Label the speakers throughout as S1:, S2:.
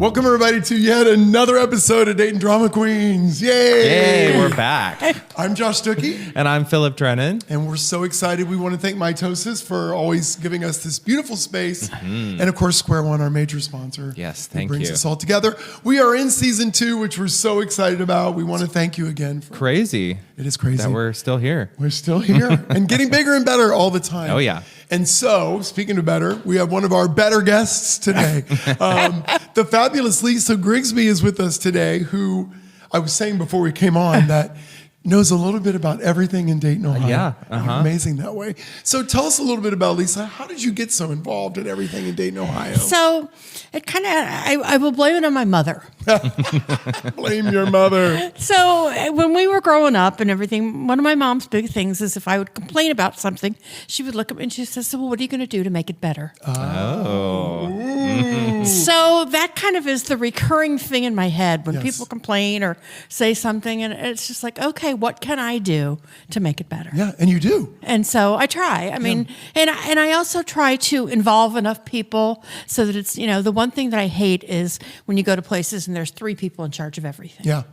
S1: Welcome, everybody, to yet another episode of Dayton Drama Queens. Yay!
S2: Yay, we're back.
S1: I'm Josh Stuckey.
S2: And I'm Philip Drennan.
S1: And we're so excited. We want to thank Mitosis for always giving us this beautiful space. And, of course, Square One, our major sponsor.
S2: Yes, thank
S1: brings
S2: you.
S1: us all together. We are in season 2, which we're so excited about. We want to thank you again.
S2: Crazy.
S1: It is crazy.
S2: That we're still here.
S1: We're still here and getting bigger and better all the time.
S2: Oh, yeah.
S1: And so, speaking of better, we have one of our better guests today. The fabulous Lisa Grigsby is with us today, who I was saying before we came on that knows a little bit about everything in Dayton, Ohio.
S2: Yeah.
S1: Amazing that way. So tell us a little bit about Lisa. How did you get so involved in everything in Dayton, Ohio?
S3: So it kind of, I will blame it on my mother.
S1: Blame your mother.
S3: So when we were growing up and everything, one of my mom's big things is if I would complain about something, she would look at me and she says, so, well, what are you going to do to make it better? So that kind of is the recurring thing in my head when people complain or say something, and it's just like, okay, what can I do to make it better?
S1: Yeah, and you do.
S3: And so I try. I mean, and I also try to involve enough people so that it's, the one thing that I hate is when you go to places and there's 3 people in charge of everything.
S1: Yeah.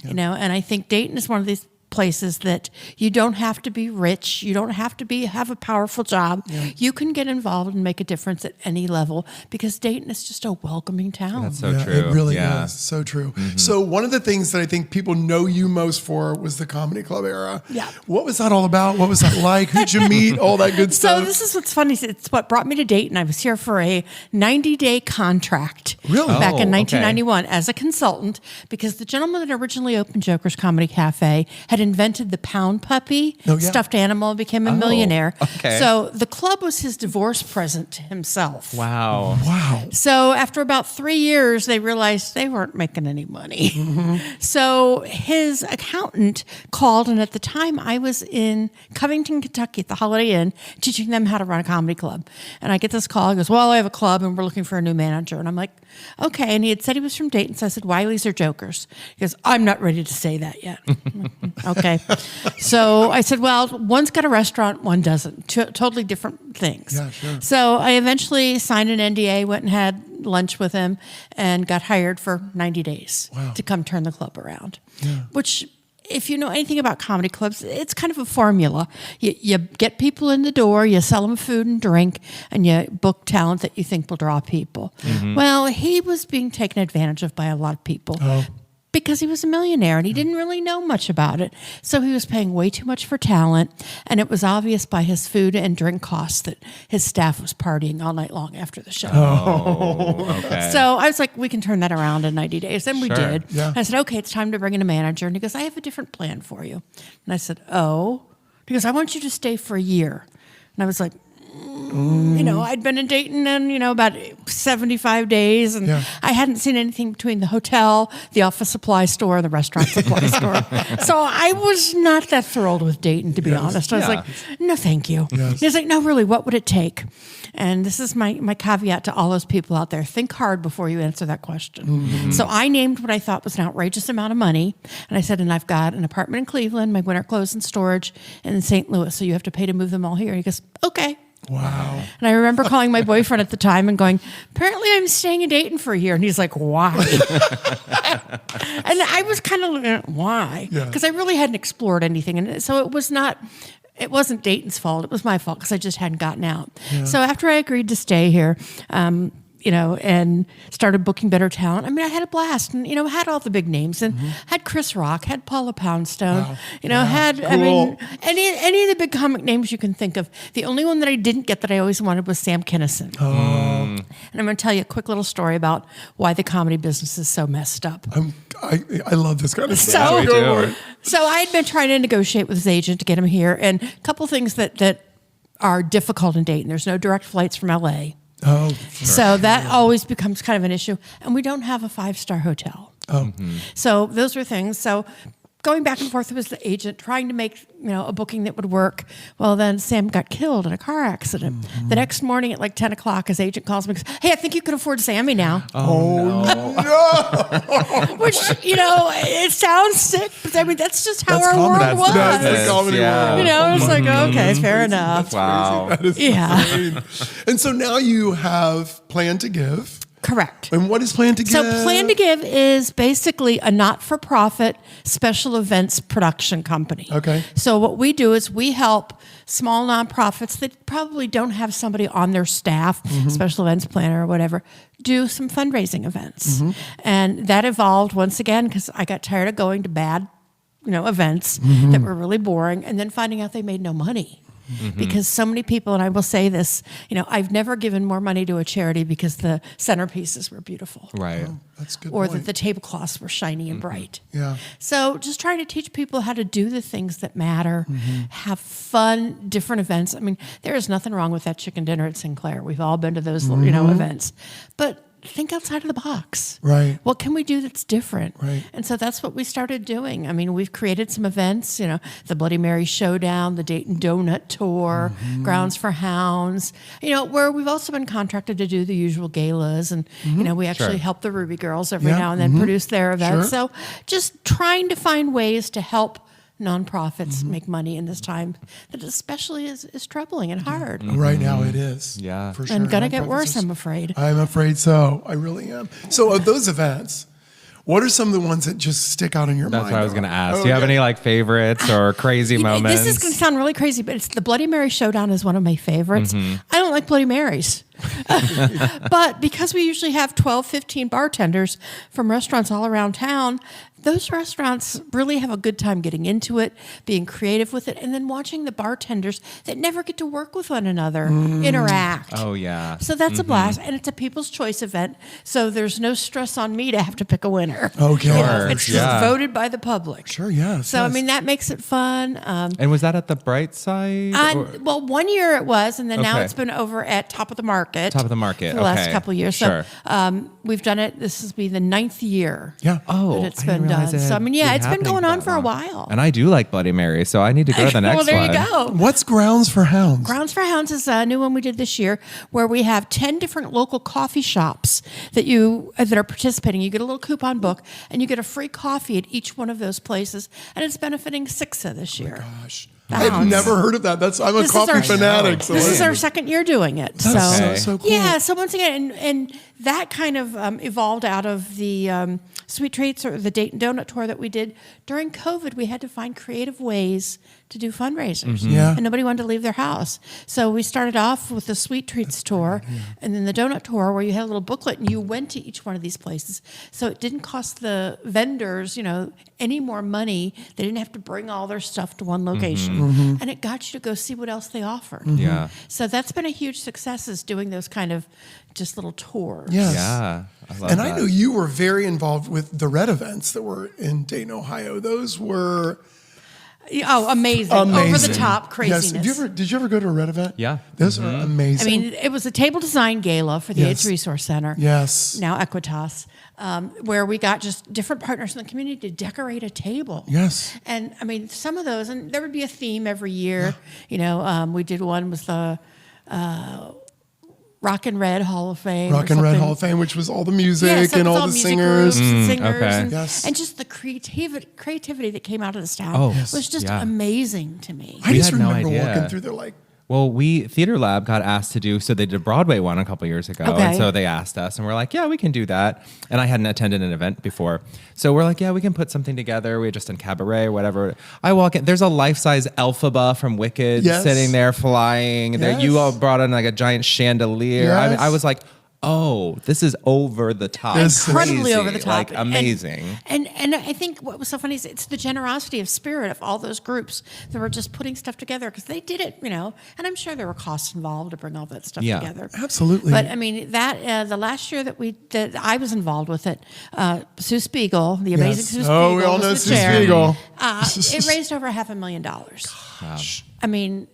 S3: And I think Dayton is one of these places that you don't have to be rich. You don't have to have a powerful job. Yeah. You can get involved and make a difference at any level because Dayton is just a welcoming town.
S2: That's so true.
S1: It really is. So true. Mm-hmm. So one of the things that I think people know you most for was the comedy club era.
S3: Yeah.
S1: What was that all about? What was that like? Who'd you meet? All that good stuff.
S3: So this is what's funny. It's what brought me to Dayton. I was here for a 90-day contract.
S1: Really?
S3: Back in 1991 as a consultant because the gentleman that originally opened Joker's Comedy Cafe had invented the pound puppy, stuffed animal, became a millionaire.
S2: Okay.
S3: So the club was his divorce present to himself.
S2: Wow.
S3: So after about 3 years, they realized they weren't making any money. Mm-hmm. So his accountant called, and at the time I was in Covington, Kentucky at the Holiday Inn teaching them how to run a comedy club. And I get this call. He goes, well, I have a club and we're looking for a new manager. And I'm like, okay. And he had said he was from Dayton. So I said, Wiley's or Jokers? He goes, I'm not ready to say that yet. Okay. So I said, well, one's got a restaurant, one doesn't. Totally different things.
S1: Yeah, sure.
S3: So I eventually signed an NDA, went and had lunch with him, and got hired for 90 days to come turn the club around. Yeah. Which, if you know anything about comedy clubs, it's kind of a formula. You get people in the door, you sell them food and drink, and you book talent that you think will draw people. Mm-hmm. Well, he was being taken advantage of by a lot of people. Because he was a millionaire and he didn't really know much about it. So he was paying way too much for talent. And it was obvious by his food and drink costs that his staff was partying all night long after the show.
S2: Okay.
S3: So I was like, we can turn that around in 90 days. And we did.
S1: Yeah.
S3: And I said, okay, it's time to bring in a manager. And he goes, I have a different plan for you. And I said, oh. He goes, I want you to stay for a year. And I was like, I'd been in Dayton and, about 75 days and I hadn't seen anything between the hotel, the office supply store, and the restaurant supply store. So I was not that thrilled with Dayton, to be honest. I was like, no, thank you. Yes. He's like, no, really, what would it take? And this is my caveat to all those people out there. Think hard before you answer that question. Mm-hmm. So I named what I thought was an outrageous amount of money. And I said, and I've got an apartment in Cleveland, my winter clothes and storage, and in St. Louis. So you have to pay to move them all here. And he goes, okay.
S1: Wow.
S3: And I remember calling my boyfriend at the time and going, apparently I'm staying in Dayton for a year. And he's like, why? And I was kind of looking at why? Because I really hadn't explored anything. And so it wasn't Dayton's fault. It was my fault because I just hadn't gotten out. Yeah. So after I agreed to stay here, and started booking better talent. I mean, I had a blast and, had all the big names and had Chris Rock, had Paula Poundstone, had, cool. I mean, any of the big comic names you can think of. The only one that I didn't get that I always wanted was Sam Kinison. Oh. And I'm going to tell you a quick little story about why the comedy business is so messed up.
S1: I love this kind of stuff.
S3: So I had been trying to negotiate with his agent to get him here, and a couple things that are difficult in Dayton. There's no direct flights from LA.
S1: Oh,
S3: sure. So that always becomes kind of an issue. And we don't have a 5-star hotel. Oh. Mm-hmm. So those were things. So going back and forth with the agent, trying to make a booking that would work. Well, then Sam got killed in a car accident. Mm-hmm. The next morning at like 10 o'clock, his agent calls me and goes, hey, I think you could afford Sammy now.
S1: Oh, no.
S3: Which, it sounds sick, but I mean, that's just how our world was.
S1: That's the comedy world.
S3: It's like, okay, fair enough.
S1: Wow. That is insane. And so now you have Plan to Give.
S3: Correct.
S1: And what is Plan to Give?
S3: So Plan to Give is basically a not-for-profit special events production company.
S1: Okay.
S3: So what we do is we help small nonprofits that probably don't have somebody on their staff, special events planner or whatever, do some fundraising events. And that evolved once again because I got tired of going to bad, events that were really boring and then finding out they made no money. Because so many people, and I will say this, I've never given more money to a charity because the centerpieces were beautiful.
S2: Right.
S1: Oh, that's a good
S3: Or
S1: point.
S3: that the tablecloths were shiny and bright.
S1: Yeah.
S3: So just trying to teach people how to do the things that matter, have fun, different events. I mean, there is nothing wrong with that chicken dinner at Sinclair. We've all been to those, events. But think outside of the box.
S1: Right.
S3: What can we do that's different?
S1: Right.
S3: And so that's what we started doing. I mean, we've created some events, the Bloody Mary Showdown, the Dayton Donut Tour, Grounds for Hounds, where we've also been contracted to do the usual galas. And, we actually help the Ruby Girls every
S1: Yeah.
S3: now and then produce their events.
S1: Sure.
S3: So just trying to find ways to help nonprofits make money in this time that especially is troubling and hard.
S1: Right now it is.
S2: Yeah.
S1: For sure.
S3: And gonna get
S1: Nonprofits
S3: worse,
S1: are-
S3: I'm afraid.
S1: I'm afraid so. I really am. So of those events, what are some of the ones that just stick out in your mind?
S2: That's what I was going to ask. Do you have any favorites or crazy moments?
S3: This is going to sound really crazy, but it's the Bloody Mary Showdown is one of my favorites. I don't like Bloody Marys. But because we usually have 12, 15 bartenders from restaurants all around town, those restaurants really have a good time getting into it, being creative with it, and then watching the bartenders that never get to work with one another interact.
S2: Oh, yeah.
S3: So that's a blast, and it's a People's Choice event, so there's no stress on me to have to pick a winner.
S1: Okay.
S2: Sure.
S3: It's
S2: Yeah.
S3: just voted by the public.
S1: Sure, yes.
S3: So, I
S1: yes.
S3: mean, that makes it fun.
S2: And was that at the Bright Side?
S3: Well, 1 year it was, and then now
S2: Okay.
S3: it's been over at Top of the Market.
S2: Top of the Market,
S3: For the last
S2: okay.
S3: couple of years.
S2: Sure.
S3: So we've done it. This will be the 9th year.
S1: Yeah.
S2: Oh,
S3: that it's
S2: I didn't
S3: been
S2: realize
S3: done.
S2: it
S3: So, I mean, yeah,
S2: had
S3: it's been
S2: happening
S3: going on
S2: that
S3: for a
S2: long.
S3: while.
S2: And I do like Bloody Mary, so I need to go to the next
S3: well, there
S2: one.
S3: you go.
S1: What's Grounds for Hounds?
S3: Grounds for Hounds is a new one we did this year, where we have 10 different local coffee shops that are participating. You get a little coupon book, and you get a free coffee at each one of those places, and it's benefiting SIXA this year.
S1: Gosh.
S3: The
S1: I've
S3: Hounds.
S1: never heard of that. I'm a
S3: This is
S1: coffee
S3: our-
S1: fanatic. So
S3: This is
S1: I-
S3: our second year doing it.
S1: That's so cool.
S3: Yeah, so once again, and that kind of evolved out of the Sweet Treats or the Dayton Donut Tour that we did. During COVID, we had to find creative ways to do fundraisers.
S1: Yeah.
S3: And nobody wanted to leave their house. So we started off with the Sweet Treats Tour and then the Donut Tour where you had a little booklet and you went to each one of these places. So it didn't cost the vendors, any more money. They didn't have to bring all their stuff to one location. And it got you to go see what else they offered.
S2: Yeah.
S3: So that's been a huge success is doing those kind of just little tours.
S1: Yes.
S2: Yeah. I love
S1: And
S2: that.
S1: I know you were very involved with the Red events that were in Dayton, Ohio. Those were
S3: Oh, amazing. Over the top craziness.
S1: Yes. Did you ever go to a Red event?
S2: Yeah.
S1: Those are
S3: I
S1: amazing.
S3: mean, it was a table design gala for the
S1: Yes.
S3: AIDS Resource Center.
S1: Yes.
S3: Now Equitas, where we got just different partners in the community to decorate a table.
S1: Yes.
S3: And I mean, some of those, and there would be a theme every year. We did one with the Rock and Red Hall of Fame.
S1: Rock
S3: or
S1: and Red
S3: something.
S1: Hall of Fame, which was all the music
S3: Yeah, so
S1: and
S3: it was
S1: all the
S3: music
S1: singers.
S3: groups and singers,
S2: okay.
S3: and,
S1: Yes.
S3: and just the creativity that came out of this town
S2: Oh, yes.
S3: was just
S2: Yeah.
S3: amazing to me.
S1: I
S2: We
S1: just
S2: had no
S1: remember
S2: idea.
S1: walking through there like,
S2: Well, Theater Lab got asked to do, so they did a Broadway one a couple years ago.
S3: Okay.
S2: And so they asked us, and we're like, yeah, we can do that. And I hadn't attended an event before. So we're like, yeah, we can put something together. We had just done cabaret or whatever. I walk in, there's a life-size Elphaba from Wicked
S1: Yes.
S2: sitting there flying. There, you
S1: Yes.
S2: all brought in like a giant chandelier. I mean,
S1: Yes.
S2: I was like, oh, this is over the top.
S1: This is-
S3: Incredibly
S2: Crazy.
S3: over the top.
S2: Like, amazing.
S3: And I think what was so funny is it's the generosity of spirit of all those groups that were just putting stuff together because they did it, and I'm sure there were costs involved to bring all that stuff
S2: Yeah.
S3: together.
S1: Absolutely.
S3: But I mean, that the last year that I was involved with it, Sue Spiegel, the amazing
S1: Yes.
S3: Sue Spiegel,
S1: Oh, we all
S3: was
S1: know
S3: the
S1: Sue
S3: chair.
S1: Spiegel.
S3: It raised over $500,000. I mean,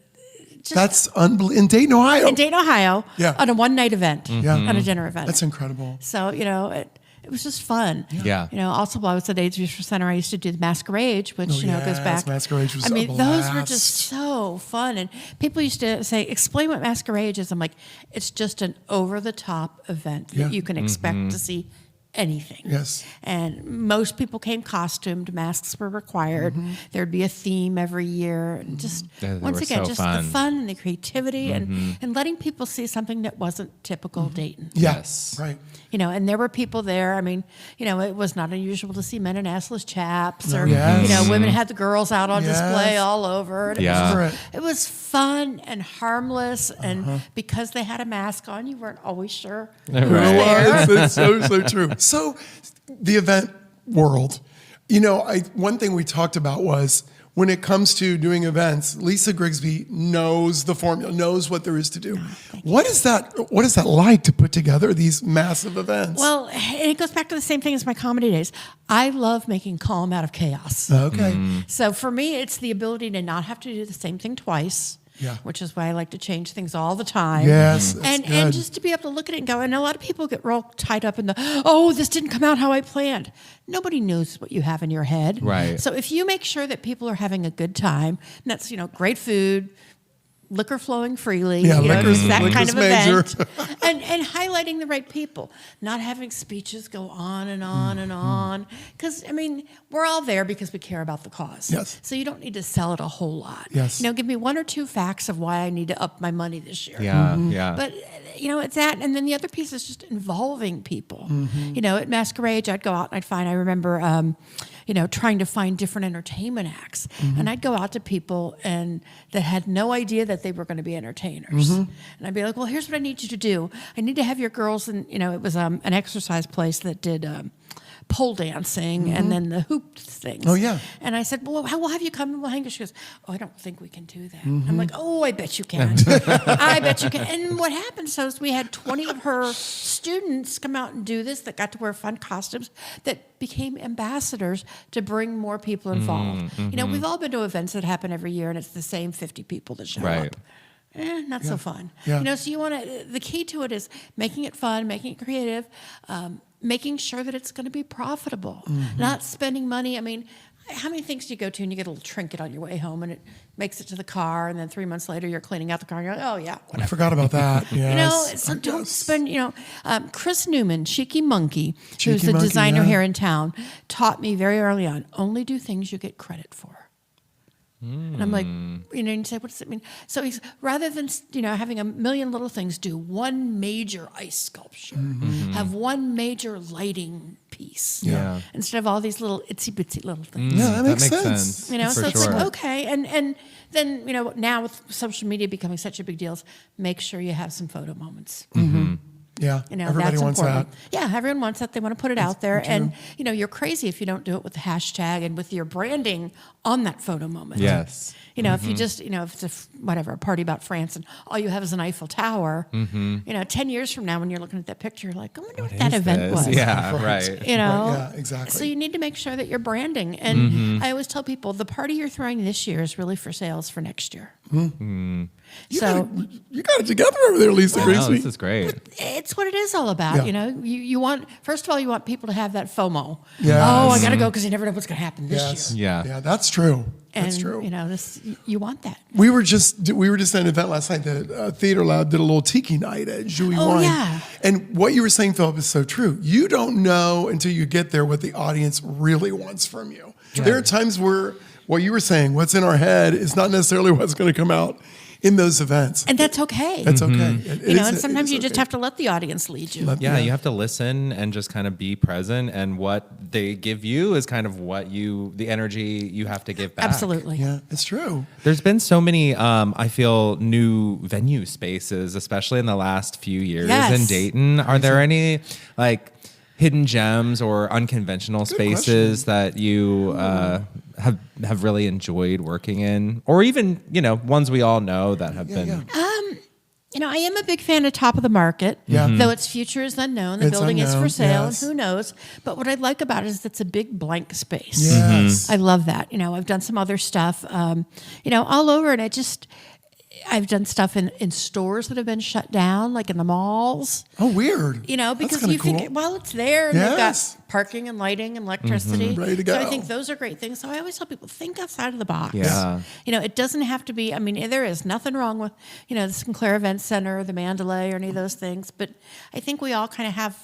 S3: just
S1: That's unbelievable. In Dayton, Ohio.
S3: in Dayton, Ohio,
S1: Yeah.
S3: on a one-night event,
S1: Yeah.
S3: on a dinner event.
S1: That's incredible.
S3: So, it was just fun.
S2: Yeah.
S3: Also while I was at AIDS Resource Center, I used to do the Masquerade, which, goes
S1: yes,
S3: back.
S1: Masquerade was
S3: I mean,
S1: a
S3: those were
S1: blast.
S3: just so fun. And people used to say, explain what Masquerade is. I'm like, it's just an over-the-top event that
S1: Yeah.
S3: you can expect to see anything.
S1: Yes.
S3: And most people came costumed. Masks were required. There'd be a theme every year. And just,
S2: They
S3: once
S2: were
S3: again,
S2: so
S3: just
S2: fun.
S3: the fun and the creativity and letting people see something that wasn't typical Dayton.
S2: Yes.
S1: Right.
S3: You know, and there were people there. I mean, you know, it was not unusual to see men in assless chaps or,
S1: Yes.
S3: you know, women had the girls out on display
S1: Yes.
S3: all over. And
S2: Yeah.
S1: Right.
S3: it was fun and harmless. And because they had a mask on, you weren't always sure.
S2: Right.
S1: It's so true. So the event world, you know, one thing we talked about was when it comes to doing events, Lisa Grigsby knows the formula, knows what there is to do. What is that like to put together these massive events?
S3: Well, and it goes back to the same thing as my comedy days. I love making calm out of chaos.
S1: Okay.
S3: So for me, it's the ability to not have to do the same thing twice.
S1: Yeah.
S3: Which is why I like to change things all the time.
S1: Yes, that's
S3: and
S1: good.
S3: just to be able to look at it and go, and a lot of people get real tied up in this didn't come out how I planned. Nobody knows what you have in your head.
S2: Right.
S3: So if you make sure that people are having a good time, and that's, you know, great food, liquor flowing freely,
S1: Yeah,
S3: you know,
S1: liquor's-
S3: just that kind
S1: liquor's
S3: of
S1: major.
S3: event, and highlighting the right people, not having speeches go on and on and on. Because, I mean, we're all there because we care about the cause.
S1: Yes.
S3: So you don't need to sell it a whole lot.
S1: Yes.
S3: You know, give me one or two facts of why I need to up my money this year.
S2: Yeah. Yeah.
S3: But, you know, it's that. And then the other piece is just involving people.
S1: Mm-hmm.
S3: You know, at Masquerade, I'd go out and I remember, you know, trying to find different entertainment acts.
S1: Mm-hmm.
S3: And I'd go out to people that had no idea that they were going to be entertainers.
S1: Mm-hmm.
S3: And I'd be like, well, here's what I need you to do. I need to have your girls, and, you know, it was an exercise place that did pole dancing and then the hoop things.
S1: Oh, yeah.
S3: And I said, well, we'll have you come and we'll hang. She goes, oh, I don't think we can do that.
S1: Mm-hmm.
S3: I'm like, oh, I bet you can. I bet you can. And what happened is we had 20 of her students come out and do this that got to wear fun costumes that became ambassadors to bring more people involved. You know, we've all been to events that happen every year and it's the same 50 people that show
S2: Right.
S3: up. Not so fun.
S1: Yeah.
S3: You know, so you want to, the key to it is making it fun, making it creative, making sure that it's going to be profitable, not spending money. I mean, how many things do you go to and you get a little trinket on your way home and it makes it to the car and then 3 months later you're cleaning out the car and you're like, oh yeah,
S1: I
S3: whatever.
S1: forgot about that. Yes.
S3: You know, so don't spend, you know, Chris Newman, Cheeky Monkey, who's
S1: Cheeky
S3: the
S1: Monkey,
S3: designer
S1: yeah.
S3: here in town, taught me very early on, only do things you get credit for. And I'm like, you know, and you say, what does it mean? So he's, rather than, you know, having a million little things, do one major ice sculpture, have one major lighting piece.
S2: Yeah.
S3: Instead of all these little itsy bitsy little things.
S1: Yeah, that makes sense.
S3: You know,
S2: For
S3: so it's
S2: sure.
S3: like, okay. And then, you know, now with social media becoming such a big deal, make sure you have some photo moments.
S1: Yeah,
S3: You know,
S1: everybody
S3: that's
S1: wants
S3: important.
S1: that.
S3: Yeah, everyone wants that. They want to put it out there. And, you know, you're crazy if you don't do it with the hashtag and with your branding on that photo moment.
S2: Yes.
S3: You know, if you just, you know, if it's a party about France and all you have is an Eiffel Tower, you know, 10 years from now when you're looking at that picture, you're like, I wonder what that
S2: Is
S3: event
S2: this?
S3: was.
S2: Yeah. Right.
S3: You know?
S1: Right, yeah, exactly.
S3: So you need to make sure that you're branding. And I always tell people the party you're throwing this year is really for sales for next year.
S1: You
S3: So
S1: got it together over there, Lisa
S2: No,
S1: Grigsby.
S2: this is great.
S3: it's what it is all about.
S1: Yeah.
S3: You know, you want, first of all, you want people to have that FOMO.
S1: Yes.
S3: Oh, I got to go because you never know what's going to happen this year.
S2: Yeah.
S1: Yeah, that's true.
S3: And,
S1: That's true.
S3: you know, you want that.
S1: We were just at an event last night. The Theater Lab did a little tiki night at Jouy
S3: Oh,
S1: Wine.
S3: yeah.
S1: And what you were saying, Philip, is so true. You don't know until you get there what the audience really wants from you. There are times where what you were saying, what's in our head, is not necessarily what's going to come out in those events.
S3: And that's okay.
S1: That's okay.
S3: you know, and sometimes you just have to let the audience lead you.
S2: Yeah, you have to listen and just kind of be present, and what they give you is kind of the energy you have to give back.
S3: Absolutely.
S1: Yeah, it's true.
S2: There's been so many, I feel, new venue spaces, especially in the last few years
S3: Yes.
S2: in Dayton. Are there any like hidden gems or unconventional spaces that you have really enjoyed working in, or even ones we all know that have been?
S1: Yeah.
S3: You know, I am a big fan of Top of the Market.
S1: Yeah.
S3: Though its future is unknown. The
S1: It's
S3: building is
S1: unknown,
S3: for sale,
S1: yes.
S3: and who knows. But what I like about it is it's a big blank space.
S1: Yes.
S3: I love that. You know, I've done some other stuff, you know, all over, and I've done stuff in stores that have been shut down, like in the malls.
S1: Oh, weird.
S3: You know,
S1: That's
S3: because
S1: kinda
S3: you think,
S1: cool.
S3: well, it's there, and they've
S1: Yes.
S3: got parking and lighting and electricity.
S1: Ready to
S3: So I
S1: go.
S3: think those are great things. So I always tell people, think outside of the box.
S2: Yeah.
S3: You know, it doesn't have to be, I mean, there is nothing wrong with, you know, the Sinclair Event Center, the Mandalay, or any of those things. But I think we all kind of have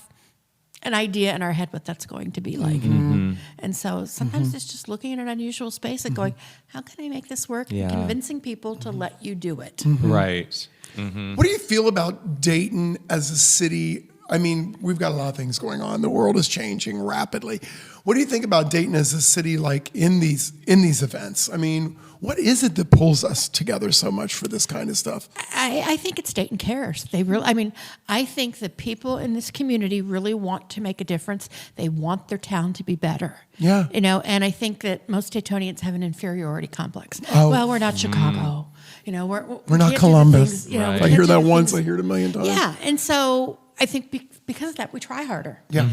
S3: an idea in our head what that's going to be like. And so sometimes it's just looking at an unusual space and going, how can I make this work?
S2: Yeah.
S3: And convincing people to let you do it.
S2: Right.
S1: What do you feel about Dayton as a city? I mean, we've got a lot of things going on. The world is changing rapidly. What do you think about Dayton as a city, like in these events? I mean, what is it that pulls us together so much for this kind of stuff?
S3: I think it's Dayton Cares. I think that people in this community really want to make a difference. They want their town to be better.
S1: Yeah.
S3: And I think that most Daytonians have an inferiority complex.
S1: Oh.
S3: Well, we're not Chicago. We're
S1: We're not
S3: can't do the
S1: Columbus.
S3: things, we
S2: Right.
S1: I
S3: can't
S1: hear
S3: do
S1: that
S3: the
S1: once,
S3: things-
S1: I hear it a million times.
S3: Yeah, and so I think because of that, we try harder.
S1: Yeah.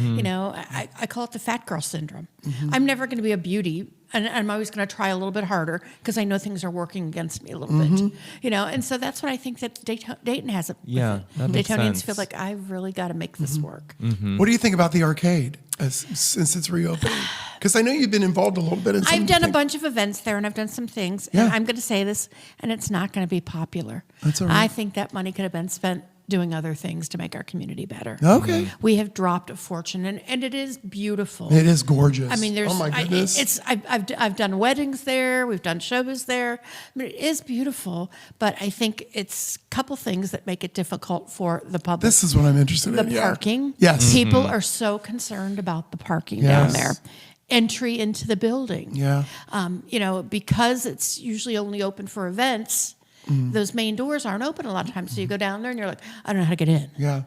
S3: I call it the fat girl syndrome. I'm never going to be a beauty, and I'm always going to try a little bit harder because I know things are working against me a little bit. And so that's what I think that Dayton has.
S2: Yeah, that makes
S3: Daytonians
S2: sense.
S3: feel like I've really got to make this work.
S1: What do you think about the arcade since it's reopening? Because I know you've been involved a little bit in some
S3: I've done a
S1: things.
S3: bunch of events there, and I've done some things.
S1: Yeah.
S3: And I'm going to say this, and it's not going to be popular.
S1: That's all right.
S3: I think that money could have been spent doing other things to make our community better.
S1: Okay.
S3: We have dropped a fortune, and it is beautiful.
S1: It is gorgeous.
S3: I mean, there's.
S1: Oh my goodness.
S3: I've done weddings there. We've done showbiz there. I mean, it is beautiful, but I think it's a couple things that make it difficult for the public.
S1: This is what I'm interested
S3: The
S1: in. yeah.
S3: parking.
S1: Yes.
S3: People are so concerned about the parking
S1: Yes.
S3: down there. Entry into the building.
S1: Yeah.
S3: Because it's usually only open for events. Those main doors aren't open a lot of times. So you go down there and you're like, I don't know how to get in.
S1: Yeah.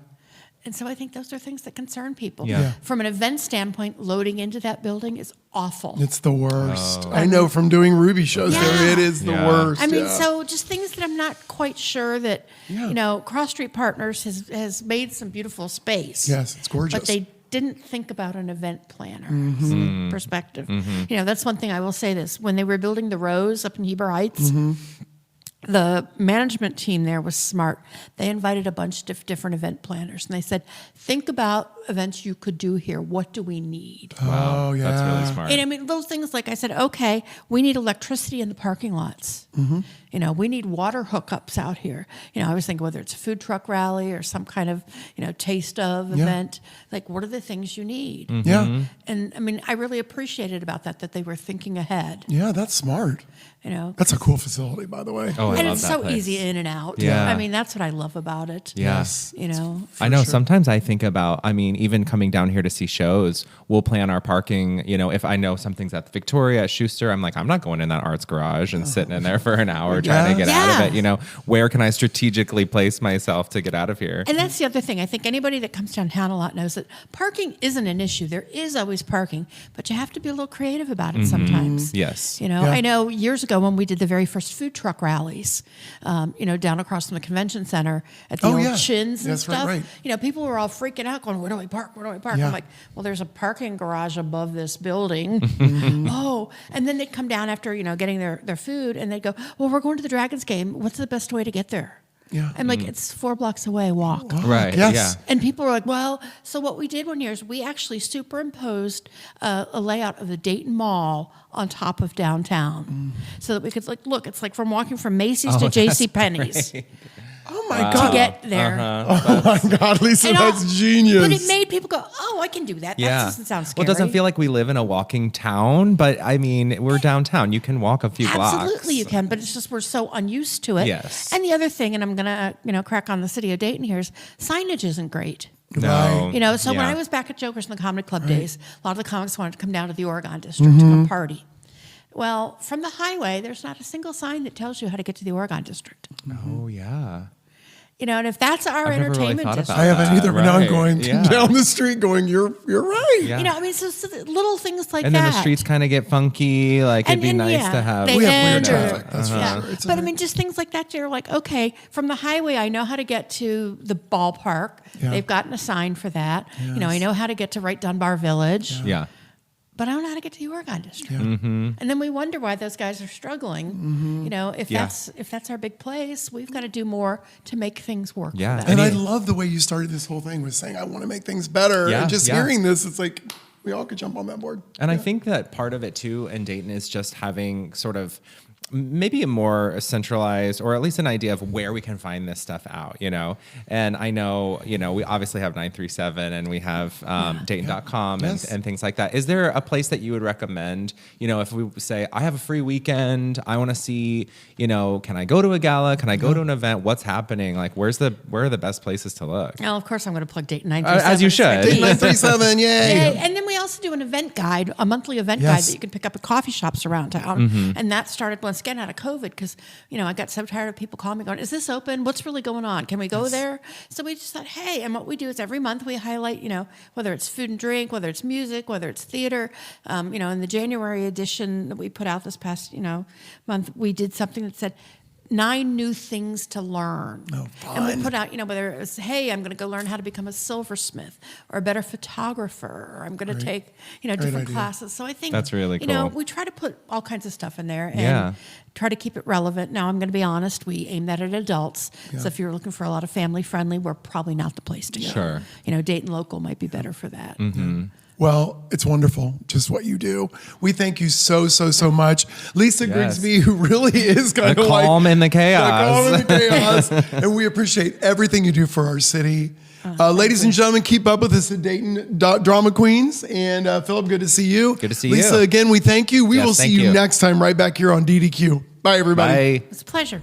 S3: And so I think those are things that concern people.
S2: Yeah. Yeah.
S3: From an event standpoint, loading into that building is awful.
S1: It's the worst. I know from doing Ruby shows
S3: Yeah.
S1: there, it is the
S2: Yeah.
S1: worst.
S3: I mean,
S1: yeah.
S3: so just things that I'm not quite sure that,
S1: Yeah.
S3: Cross Street Partners has made some beautiful space.
S1: Yes, it's gorgeous.
S3: But they didn't think about an event planner
S1: Mm-hmm.
S3: perspective. That's one thing I will say this. When they were building the Rose up in Heber Heights,
S1: Mm-hmm.
S3: the management team there was smart. They invited a bunch of different event planners, and they said, think about events you could do here. What do we need?
S1: Oh, yeah.
S2: That's really smart.
S3: And I mean, those things, like I said, okay, we need electricity in the parking lots. We need water hookups out here. I was thinking whether it's a food truck rally or some kind of, taste of event, like what are the things you need?
S1: Yeah.
S3: And I mean, I really appreciated about that they were thinking ahead,
S1: Yeah, that's smart. That's a cool facility, by the way.
S2: Oh, I
S3: and
S2: love
S3: it's
S2: that
S3: so
S2: place.
S3: easy in and out.
S2: Yeah.
S3: I mean, that's what I love about it.
S2: Yes.
S3: For
S2: I know
S1: sure.
S2: sometimes I think about, even coming down here to see shows, we'll plan our parking, if I know something's at the Victoria, at Schuster, I'm like, I'm not going in that arts garage and sitting in there for an hour trying to get out of it. Where can I strategically place myself to get out of here?
S3: And that's the other thing. I think anybody that comes downtown a lot knows that parking isn't an issue. There is always parking, but you have to be a little creative about it sometimes.
S2: Yes.
S3: I know years ago when we did the very first food truck rallies, down across from the convention center at the
S1: Oh,
S3: old
S1: yeah.
S3: Chins and
S1: That's right,
S3: stuff.
S1: right.
S3: People were all freaking out going, where do I park? Where do I park?
S1: Yeah.
S3: I'm like, well, there's a parking garage above this building. Oh, and then they'd come down after, getting their food and they'd go, well, we're going to the Dragons game. What's the best way to get there?
S1: Yeah.
S3: I'm like, it's 4 blocks away, walk.
S2: Right.
S1: Yes.
S2: Yeah.
S3: And people were like, well, so what we did one year is we actually superimposed a layout of the Dayton Mall on top of downtown so that we could look, it's like from walking from Macy's to J.C. Penney's
S1: Oh, my
S3: to
S1: God.
S3: get there.
S1: Oh, my God, Lisa,
S3: And all-
S1: that's genius.
S3: But it made people go, oh, I can do that.
S2: Yeah.
S3: That doesn't sound
S2: Well,
S3: scary.
S2: it doesn't feel like we live in a walking town, but we're downtown. You can walk a few blocks.
S3: Absolutely, you can, but it's just we're so unused to it.
S2: Yes.
S3: And the other thing, and I'm gonna crack on the city of Dayton here, is signage isn't great.
S2: No.
S1: Right.
S3: So when
S2: Yeah.
S3: I was back at Jokers in the Comedy Club days, a lot of the comics wanted to come down to the Oregon District to come party. Well, from the highway, there's not a single sign that tells you how to get to the Oregon District.
S2: Oh, yeah.
S3: And if that's our
S2: I've never really
S3: entertainment
S2: thought
S3: district,
S1: I haven't either, but now I'm
S2: Right.
S1: going
S2: Yeah.
S1: down the street going, you're right.
S2: Yeah.
S3: so the little things like
S2: And
S3: that.
S2: then the streets kind of get funky. Like, it'd be nice to have.
S3: they
S1: We have weird
S3: end
S1: traffic, that's for
S3: yeah.
S1: sure. It's
S3: But
S1: a-
S3: I mean, just things like that. You're like, okay, from the highway, I know how to get to the ballpark.
S1: Yeah.
S3: They've gotten a sign for that. I know how to get to Right Dunbar Village.
S2: Yeah.
S3: But I don't know how to get to the Oregon District.
S2: Mm-hmm.
S3: And then we wonder why those guys are struggling. If
S2: Yeah.
S3: that's our big place, we've got to do more to make things work.
S2: Yeah.
S3: For them.
S1: And I
S2: mean-
S1: love the way you started this whole thing with saying, I want to make things better.
S2: Yeah,
S1: And just
S2: yeah.
S1: hearing this, it's like, we all could jump on that board.
S2: And I think that part of it too in Dayton is just having sort of maybe a more centralized, or at least an idea of where we can find this stuff out, And I know, we obviously have 937 and we have Dayton.com and things like that. Is there a place that you would recommend, if we say, I have a free weekend, I want to see, can I go to a gala? Can I go to an event? What's happening? Like, where are the best places to look?
S3: Well, of course, I'm going to plug Dayton 937.
S2: As you should.
S1: Dayton 937, yay.
S3: And then we also do an event guide, a monthly event guide that you can pick up at coffee shops around town. And that started once again out of COVID because, I got so tired of people calling me going, is this open? What's really going on? Can we go there? So we just thought, hey, and what we do is every month we highlight, whether it's food and drink, whether it's music, whether it's theater. In the January edition that we put out this past, month, we did something that said, 9 new things to learn.
S1: Oh, fun.
S3: And we put out, whether it was, hey, I'm going to go learn how to become a silversmith or a better photographer, or I'm going to take, different classes. So I think
S2: that's really cool.
S3: We try to put all kinds of stuff in there and try to keep it relevant. Now, I'm going to be honest, we aim that at adults. Yeah. So if you're looking for a lot of family friendly, we're probably not the place to go.
S2: Sure.
S3: Dayton Local might be better for that.
S2: Mm-hmm.
S1: Well, it's wonderful, just what you do. We thank you so much. Lisa Grigsby, who really is kind of like...
S2: calm in the chaos.
S1: The calm in the chaos. And we appreciate everything you do for our city. Ladies and gentlemen, keep up with us at Dayton Drama Queens. And Philip, good to see you.
S2: Good to see
S1: Lisa,
S2: you.
S1: again, we thank you. We will see you next time right back here on DDQ. Bye, everybody.
S2: Bye.
S3: It's a pleasure.